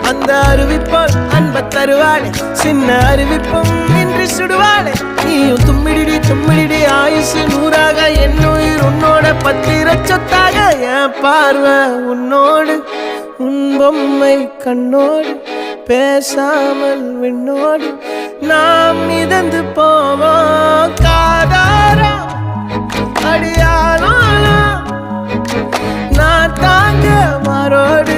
அந்த அறிவிப்போல் அன்ப தருவாளே சின்ன அறிவிப்பும் இன்று சுடுவாளே நீயும் தும்மிடி ஆயுசு நூறாக என் உயிர் உன்னோட பத்திர சொத்தாக என் பார்வை உன்னோடு உன் பொம்மை கண்ணோடு பேசாமல் விண்ணோடு நாம் மிதந்து போவோம் காதாரா அடியானாலும் நான் தாங்க மாறோடு